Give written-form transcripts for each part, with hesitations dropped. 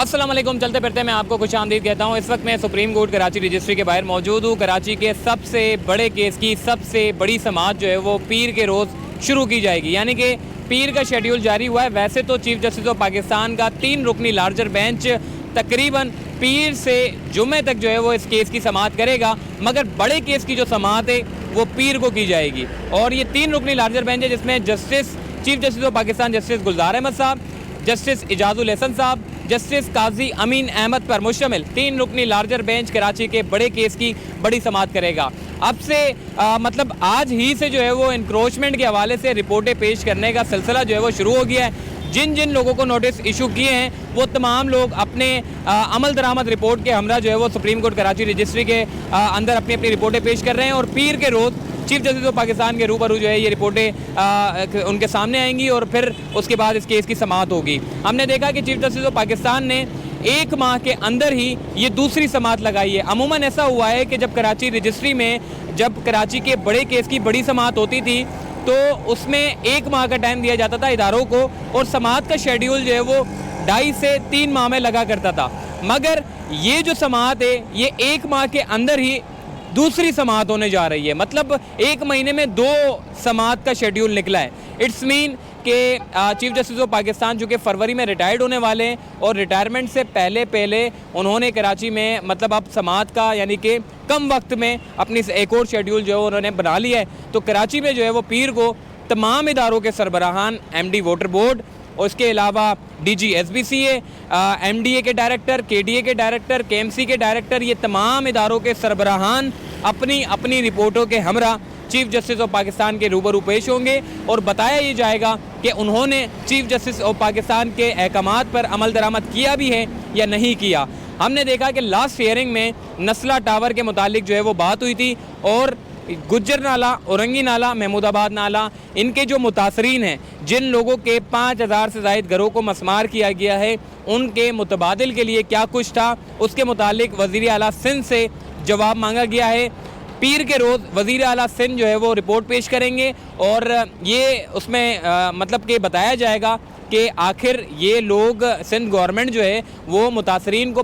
अस्सलाम वालेकुम। चलते फिरते मैं आपको खुशामदीद कहता हूँ। इस वक्त मैं सुप्रीम कोर्ट कराची रजिस्ट्री के बाहर मौजूद हूँ। कराची के सबसे बड़े केस की सबसे बड़ी समाअत जो है वो पीर के रोज़ शुरू की जाएगी, यानी कि पीर का शेड्यूल जारी हुआ है। वैसे तो चीफ जस्टिस ऑफ पाकिस्तान का 3 रुकनी लार्जर बेंच तकरीबन पीर से जुमे तक जो है वो इस केस की समाअत करेगा, मगर बड़े केस की जो समाअत है वो पीर को की जाएगी। और ये 3 रुकनी लार्जर बेंच है, जिसमें chief justice of Pakistan justice Gulzar Ahmed साहब, जस्टिस इजाजुल हसन साहब, जस्टिस काजी अमीन अहमद पर मुश्तमिल 3 रुकनी लार्जर बेंच कराची के बड़े केस की बड़ी समाअत करेगा। अब से मतलब आज ही से जो है वो इंक्रोचमेंट के हवाले से रिपोर्टें पेश करने का सिलसिला जो है वो शुरू हो गया है। जिन जिन लोगों को नोटिस इशू किए हैं वो तमाम लोग अपने अमल दरामद रिपोर्ट के हमरा जो है वो सुप्रीम कोर्ट कराची रजिस्ट्री के अंदर अपनी अपनी रिपोर्टें पेश कर रहे हैं, और पीर के रोज़ चीफ जस्टिस ऑफ पाकिस्तान के रूबरू जो है ये रिपोर्टें उनके सामने आएंगी और फिर उसके बाद इस केस की समाअत होगी। हमने देखा कि चीफ जस्टिस ऑफ पाकिस्तान ने 1 माह के अंदर ही ये दूसरी समाअत लगाई है। अमूमन ऐसा हुआ है कि जब कराची रजिस्ट्री में जब कराची के बड़े केस की बड़ी समाअत होती थी तो उसमें 1 माह का टाइम दिया जाता था इदारों को, और समाअत का शेड्यूल जो है वो 2.5 से 3 माह में लगा करता था। मगर ये जो समाअत है ये 1 माह के अंदर ही दूसरी समाअत होने जा रही है। मतलब 1 महीने में 2 समाअत का शेड्यूल निकला है। इट्स मीन कि चीफ जस्टिस ऑफ पाकिस्तान जो कि फरवरी में रिटायर्ड होने वाले हैं, और रिटायरमेंट से पहले उन्होंने कराची में मतलब अब समाअत का यानी कि कम वक्त में अपनी एक और शेड्यूल जो है उन्होंने बना लिया है। तो कराची में जो है वो पीर को तमाम इदारों के सरबराहान, MD वोटर बोर्ड और इसके अलावा DG SBCA, MDA के डायरेक्टर, KDA के डायरेक्टर, KMC के डायरेक्टर, ये तमाम इदारों के सरबराहान अपनी अपनी रिपोर्टों के हमरा चीफ जस्टिस ऑफ पाकिस्तान के रूबरू पेश होंगे, और बताया ये जाएगा कि उन्होंने चीफ जस्टिस ऑफ पाकिस्तान के अहकामात पर अमल दरामद किया भी है या नहीं किया। हमने देखा कि लास्ट हियरिंग में नस्ला टावर के मुतालिक जो है वो बात हुई थी, और गुज्जर नाला, औरंगी नाला, महमूदाबाद नाला, इनके जो मुतासरीन हैं, जिन लोगों के 5000 से ज़ायद घरों को मसमार किया गया है, उनके मुतबादिल के लिए क्या कुछ था, उसके मुतालिक वज़ीर आला सिंध से जवाब मांगा गया है। पीर के रोज़ वज़ीर आला सिंध जो है वो रिपोर्ट पेश करेंगे, और ये उसमें मतलब कि बताया जाएगा कि आखिर ये लोग, सिंध गवर्नमेंट जो है वो मुतासरीन को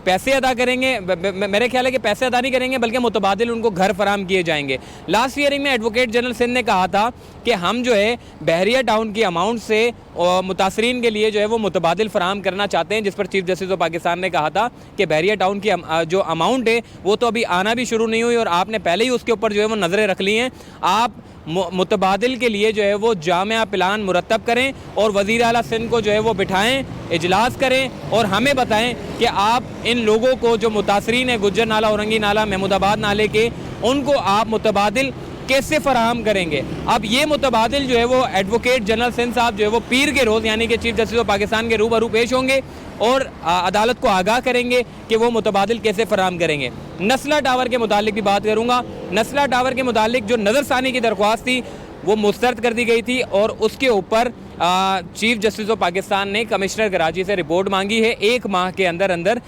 पैसे अदा करेंगे। मेरे ख्याल है कि पैसे अदा नहीं करेंगे, बल्कि मुतबादिल उनको घर फराम किए जाएंगे। लास्ट हियरिंग में एडवोकेट जनरल सिंध ने कहा था कि हम जो है बहरिया टाउन की अमाउंट से मुतासरीन के लिए जो है वो मुतबादिल फराम करना चाहते हैं, जिस पर चीफ जस्टिस ऑफ पाकिस्तान ने कहा था कि बहरिया टाउन की जो अमाउंट है वो तो अभी आना भी शुरू नहीं हुई, और आपने पहले ही उसके ऊपर जो है वो नज़रें रख ली हैं। आप मुतबादिल के लिए जो है वो जामिया प्लान मुरतब करें, और वज़ीर आला सिंध को जो है वो बिठाएं, इजलास करें, और हमें बताएं कि आप इन लोगों को जो मुतासरीन है गुज्जर नाला, औरंगी नाला, महमूदाबाद नाले के, उनको आप मुतबादिल कैसे फराहम करेंगे। अब ये मुतबादिल जो है वो एडवोकेट जनरल सिंध साहब जो है वो पीर के रोज़ यानी कि चीफ जस्टिस ऑफ पाकिस्तान के रूबरू पेश होंगे, और अदालत को आगाह करेंगे कि वो मुतबादिल कैसे फराहम करेंगे। नस्ला टावर के मुतालिक भी बात करूँगा। नस्ला टावर के मुतालिक जो नज़रसानी की दरख्वास्त थी वो मुस्तरद कर दी गई थी, और उसके ऊपर चीफ जस्टिस ऑफ पाकिस्तान ने कमिश्नर कराची से रिपोर्ट मांगी है। 1 माह के अंदर अंदर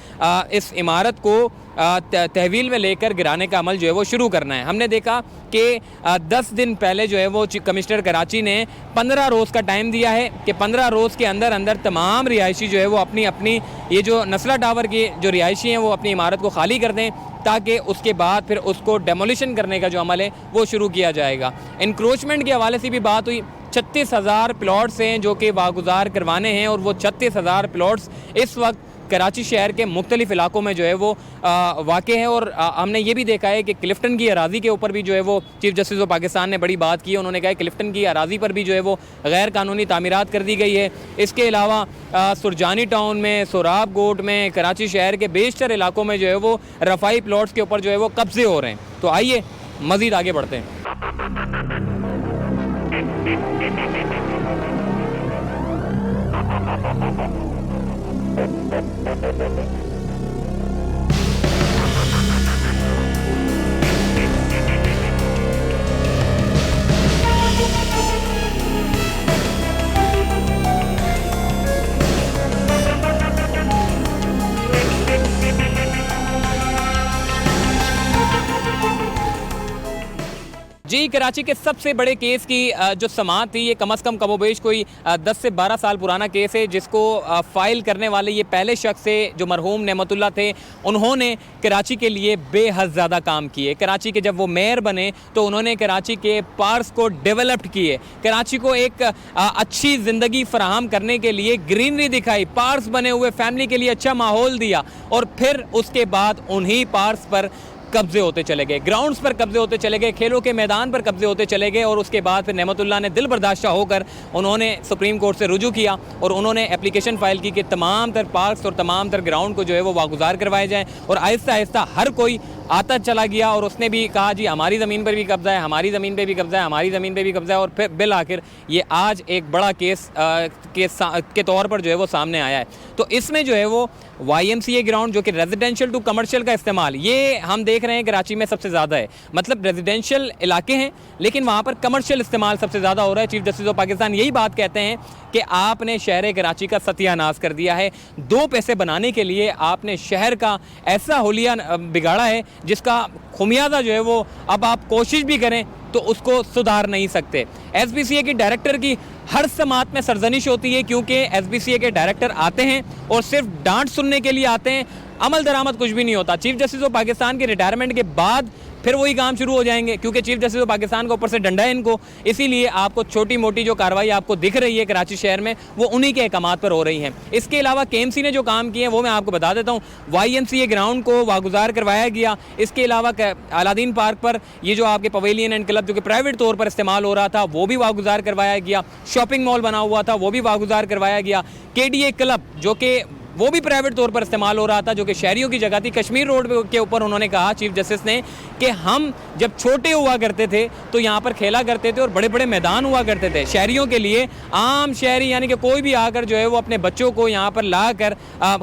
इस इमारत को तहवील में लेकर गिराने का अमल जो है वो शुरू करना है। हमने देखा कि 10 दिन पहले जो है वो कमिश्नर कराची ने 15 रोज़ का टाइम दिया है कि 15 रोज़ के अंदर अंदर तमाम रिहायशी जो है वो अपनी अपनी ये जो नस्ला टावर की जो रिहायशी हैं वो अपनी इमारत को खाली कर दें, ताकि उसके बाद फिर उसको डेमोलिशन करने का जो अमल है वो शुरू किया जाएगा। इंक्रोचमेंट के हवाले से भी बात हुई। 36,000 प्लॉट्स हैं जो कि वागुजार करवाने हैं, और वो 36,000 प्लॉट्स इस वक्त कराची शहर के मुख्तलिफ इलाकों में जो है वो वाक़े हैं। और हमने ये भी देखा है कि क्लिफ्टन की अराज़ी के ऊपर भी जो है वो चीफ जस्टिस ऑफ पाकिस्तान ने बड़ी बात की है। उन्होंने कहा है क्लिफ्टन की अराज़ी पर भी जो है वो गैर कानूनी तामीरात कर दी गई है। इसके अलावा सुरजानी टाउन में, सोराब गोट में, कराची शहर के बेशतर इलाकों में जो है वो रफ़ाई प्लॉट्स के ऊपर जो है वो कब्जे हो रहे हैं। तो आइए मज़ीद आगे बढ़ते हैं। जी, कराची के सबसे बड़े केस की जो समाअत थी, ये कम से कम कमोबेश कोई 10 से 12 साल पुराना केस है, जिसको फाइल करने वाले ये पहले शख्स थे जो मरहूम नेमतुल्लाह थे। उन्होंने कराची के लिए बेहद ज़्यादा काम किए। कराची के जब वो मेयर बने तो उन्होंने कराची के पार्क्स को डेवलप्ड किए, कराची को एक अच्छी ज़िंदगी फराहम करने के लिए ग्रीनरी दिखाई, पार्क्स बने हुए, फैमिली के लिए अच्छा माहौल दिया। और फिर उसके बाद उन्हीं पार्क्स पर कब्जे होते चले गए, ग्राउंड्स पर कब्जे होते चले गए, खेलों के मैदान पर कब्जे होते चले गए। और उसके बाद फिर नेमतुल्लाह ने दिल बर्दाश्त होकर उन्होंने सुप्रीम कोर्ट से रुजू किया और उन्होंने एप्लीकेशन फ़ाइल की कि तमाम तर पार्क्स और तमाम तर ग्राउंड को जो है वो वागुजार करवाए जाएँ। और आहिस्ता आहिस्ता हर कोई आता चला गया और उसने भी कहा जी हमारी ज़मीन पर भी कब्जा है, हमारी ज़मीन पे भी कब्जा है, हमारी ज़मीन पे भी कब्जा है। और फिर बिल आखिर ये आज एक बड़ा केस के तौर पर जो है वो सामने आया है। तो इसमें जो है वो YMCA ग्राउंड जो कि रेजिडेंशियल टू कमर्शियल का इस्तेमाल, ये हम देख रहे हैं कराची में सबसे ज़्यादा है। मतलब रेजिडेंशियल इलाके हैं लेकिन वहाँ पर कमर्शियल इस्तेमाल सबसे ज़्यादा हो रहा है। चीफ जस्टिस ऑफ पाकिस्तान यही बात कहते हैं कि आपने शहर कराची का सत्यानाश कर दिया है। 2 पैसे बनाने के लिए आपने शहर का ऐसा हुलिया बिगाड़ा है जिसका खुमियाजा जो है वो अब आप कोशिश भी करें तो उसको सुधार नहीं सकते। SBCA की डायरेक्टर की हर समात में सरजनिश होती है क्योंकि SBCA के डायरेक्टर आते हैं और सिर्फ डांट सुनने के लिए आते हैं, अमल दरामद कुछ भी नहीं होता। चीफ जस्टिस ऑफ पाकिस्तान के रिटायरमेंट के बाद फिर वही काम शुरू हो जाएंगे क्योंकि चीफ जस्टिस ऑफ पाकिस्तान को ऊपर से डंडा है इनको। इसीलिए आपको छोटी मोटी जो कार्रवाई आपको दिख रही है कराची शहर में वो उन्हीं के अहकामात पर हो रही हैं। इसके अलावा KMC ने जो काम किए हैं वो मैं आपको बता देता हूँ। YMCA ग्राउंड को वागुजार करवाया गया। इसके अलावा अलादीन पार्क पर ये जो आपके पवेलियन एंड क्लब जो कि प्राइवेट तौर पर इस्तेमाल हो रहा था वो भी वागुजार करवाया गया। शॉपिंग मॉल बना हुआ था वो भी वागुजार करवाया गया। KDA क्लब जो कि वो भी प्राइवेट तौर पर इस्तेमाल हो रहा था, जो कि शहरियों की जगह थी। कश्मीर रोड के ऊपर उन्होंने कहा चीफ जस्टिस ने कि हम जब छोटे हुआ करते थे तो यहाँ पर खेला करते थे और बड़े बड़े मैदान हुआ करते थे शहरियों के लिए। आम शहरी यानी कि कोई भी आकर जो है वो अपने बच्चों को यहाँ पर ला कर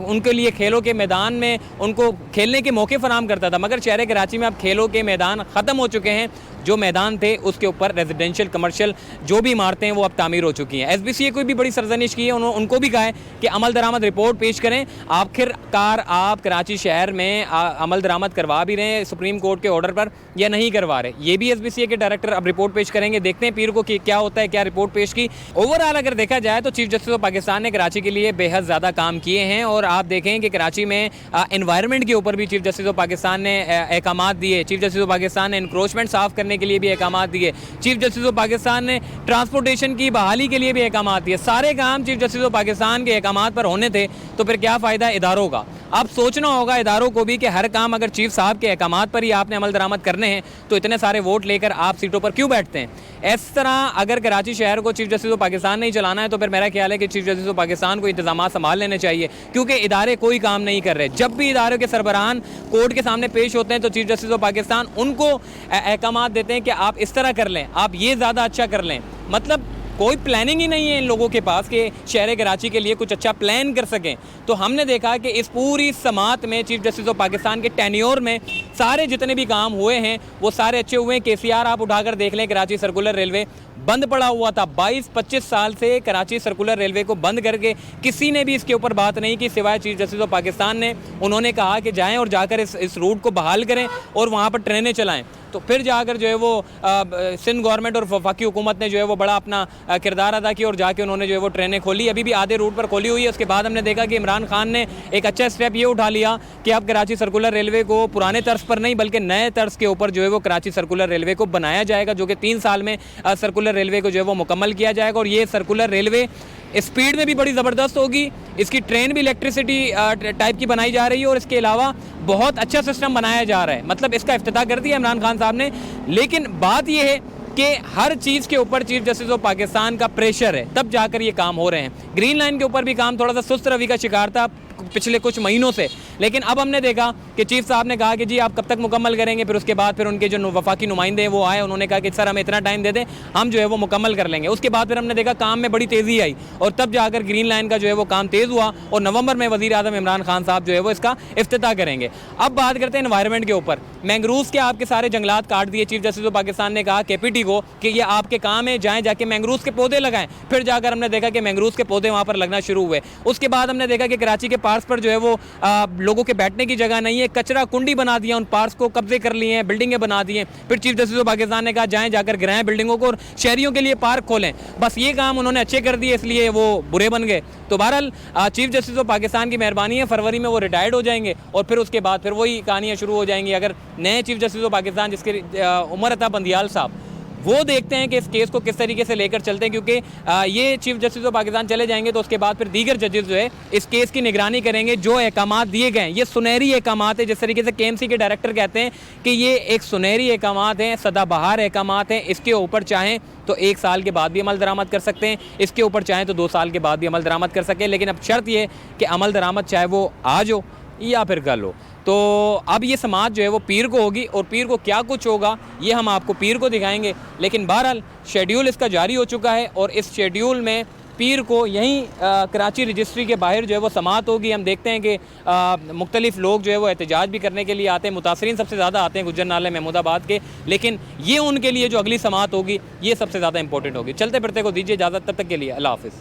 उनके लिए खेलों के मैदान में उनको खेलने के मौके फराहम करता था। मगर शहर कराची में अब खेलों के मैदान ख़त्म हो चुके हैं। जो मैदान थे उसके ऊपर रेजिडेंशियल कमर्शियल जो भी इमारतें हैं वो अब तामीर हो चुकी हैं। SBCA को भी बड़ी सरजनिश की है, उनको भी कहा है कि अमल दरामद रिपोर्ट पेश करें। आखिरकार आप कराची शहर में अमल दरामद करवा भी रहे हैं सुप्रीम कोर्ट के ऑर्डर पर या नहीं करवा रहे, ये भी SBCA के डायरेक्टर अब रिपोर्ट पेश करेंगे। देखते हैं पीर को कि क्या होता है, क्या रिपोर्ट पेश की। ओवरऑल अगर देखा जाए तो चीफ जस्टिस ऑफ पाकिस्तान ने कराची के लिए बेहद ज़्यादा काम किए हैं। और आप देखें कि कराची में एनवायरनमेंट के ऊपर भी चीफ जस्टिस ऑफ पाकिस्तान ने अहकामात दिए। चीफ जस्टिस ऑफ पाकिस्तान ने इंक्रोचमेंट साफ़ करने के लिए भी अहकामात दिए। चीफ जस्टिस ऑफ पाकिस्तान ने ट्रांसपोर्टेशन की बहाली के लिए भी अहकामात दिए। सारे काम चीफ जस्टिस ऑफ पाकिस्तान के अहकामात पर होने थे तो फिर क्या फ़ायदा इदारों का। अब सोचना होगा इदारों को भी कि हर काम अगर चीफ साहब के अहकामात पर ही आपने अमल दरामद करने हैं तो इतने सारे वोट लेकर आप सीटों पर क्यों बैठते हैं। इस तरह अगर कराची शहर को चीफ जस्टिस ऑफ पाकिस्तान ने ही चलाना है तो फिर मेरा ख्याल है कि चीफ जस्टिस ऑफ पाकिस्तान को इंतजाम संभाल लेने चाहिए, क्योंकि इदारे कोई काम नहीं कर रहे। जब भी इदारों के सरबराहान कोर्ट के सामने पेश होते हैं तो चीफ जस्टिस ऑफ पाकिस्तान उनको अहकामात देते हैं कि आप इस तरह कर लें, आप ये ज़्यादा अच्छा कर लें। मतलब कोई प्लानिंग ही नहीं है इन लोगों के पास कि शहर कराची के लिए कुछ अच्छा प्लान कर सकें। तो हमने देखा कि इस पूरी समात में चीफ जस्टिस ऑफ पाकिस्तान के टेन्योर में सारे जितने भी काम हुए हैं वो सारे अच्छे हुए हैं। KCR आप उठाकर देख लें, कराची सर्कुलर रेलवे बंद पड़ा हुआ था। 22-25 साल से कराची सर्कुलर रेलवे को बंद करके किसी ने भी इसके ऊपर बात नहीं की सिवाय चीफ जस्टिस ऑफ पाकिस्तान ने। उन्होंने कहा कि जाएं और जाकर इस रूट को बहाल करें और वहाँ पर ट्रेनें चलाएं। तो फिर जाकर जो है वो सिंध गवर्नमेंट और वफाकी हुकूमत ने जो है वो बड़ा अपना किरदार अदा किया और जाके उन्होंने जो है वो ट्रेनें खोली। अभी भी आधे रूट पर खोली हुई है। उसके बाद हमने देखा कि इमरान खान ने एक अच्छा स्टेप ये उठा लिया कि अब कराची सर्कुलर रेलवे को पुराने तर्ज पर नहीं बल्कि नए तर्ज के ऊपर जो है वो कराची सर्कुलर रेलवे को बनाया जाएगा, जो कि 3 साल में सर्कुलर रेलवे को जो है वो मुकम्मल किया जाएगा। और ये सर्कुलर रेलवे स्पीड में भी बड़ी ज़बरदस्त होगी। इसकी ट्रेन भी इलेक्ट्रिसिटी टाइप की बनाई जा रही है और इसके अलावा बहुत अच्छा सिस्टम बनाया जा रहा है। मतलब इसका इफ्तिताह कर दिया इमरान खान साहब ने। लेकिन बात यह है कि हर चीज़ के ऊपर चीफ जस्टिस ऑफ पाकिस्तान का प्रेशर है, तब जाकर ये काम हो रहे हैं। ग्रीन लाइन के ऊपर भी काम थोड़ा सा सुस्त रवि का शिकार था। पिछले कुछ महीनों से। लेकिन अब हमने देखा कि चीफ साहब ने कहा कि जी आप कब तक मुकम्मल करेंगे, फिर उसके बाद फिर उनके जो वफाकी नुमाइंदे वो आए, उन्होंने कहा कि सर हमें इतना टाइम दे दें, हम जो है वो मुकम्मल कर लेंगे। उसके बाद फिर हमने देखा काम में बड़ी तेज़ी आई और तब जाकर ग्रीन लाइन का जो है वो काम तेज़ हुआ और नवंबर में वज़ीर आज़म इमरान खान साहब जो है वो इसका इफ्तिताह करेंगे। अब बात करते हैं एनवायरनमेंट के ऊपर। मैंग्रोव्स के आपके सारे जंगलात काट दिए। चीफ जस्टिस ऑफ पाकिस्तान ने कहा केपीटी को कि ये आपके काम है, जाएं जाके मैंग्रोव्स के पौधे लगाएं। फिर जाकर हमने देखा कि मैंग्रोव्स के पौधे वहाँ पर लगना शुरू हुए। उसके बाद हमने देखा कि कराची के पार्क्स पर जो है वो लोगों के बैठने की जगह नहीं है, कचरा कुंडी बना दिया, उन पार्क्स को कब्जे कर लिए हैं, बिल्डिंगें बना दी हैं। फिर चीफ जस्टिस ऑफ पाकिस्तान ने कहा जाएं जाकर गिराएं बिल्डिंगों को और शहरियों के लिए पार्क खोलें। बस ये काम उन्होंने अच्छे कर दिए, इसलिए वो बुरे बन गए। तो बहरहाल चीफ जस्टिस ऑफ पाकिस्तान की मेहरबानी है, फरवरी में वो रिटायर्ड हो जाएंगे और फिर उसके बाद फिर वही कहानियाँ शुरू हो जाएंगी। अगर नए चीफ जस्टिस ऑफ पाकिस्तान जिसके उमर अता बंदियाल साहब, वो देखते हैं कि इस केस को किस तरीके से लेकर चलते हैं, क्योंकि ये चीफ जस्टिस ऑफ पाकिस्तान चले जाएंगे तो उसके बाद फिर दीगर जजेस जो है इस केस की निगरानी करेंगे। जो अहकामात दिए गए हैं ये सुनहरी अहकामात है, जिस तरीके से KMC के डायरेक्टर कहते हैं कि ये एक सुनहरी अहकामात हैं, सदाबहार अहकामात हैं। इसके ऊपर चाहें तो 1 साल के बाद भी अमल दरामद कर सकते हैं, इसके ऊपर चाहें तो 2 साल के बाद भी अमल दरामद कर सकें। लेकिन अब शर्त ये कि अमल दरामद चाहे वो आज हो या फिर कल हो। तो अब ये समाअत जो है वो पीर को होगी और पीर को क्या कुछ होगा ये हम आपको पीर को दिखाएंगे। लेकिन बहरहाल शेड्यूल इसका जारी हो चुका है और इस शेड्यूल में पीर को यहीं कराची रजिस्ट्री के बाहर जो है वो समाअत होगी। हम देखते हैं कि मुख्तलिफ लोग जो है वो एहतजाज भी करने के लिए आते हैं। मुतासरीन सबसे ज़्यादा आते हैं गुज्जर नाले महमूदाबाद के, लेकिन ये उनके लिए जो अगली समाअत होगी ये सबसे ज़्यादा इंपॉर्टेंट होगी। चलते फिरते को दीजिए इजाज़त, तब तक के लिए अल्लाह हाफ़िज़।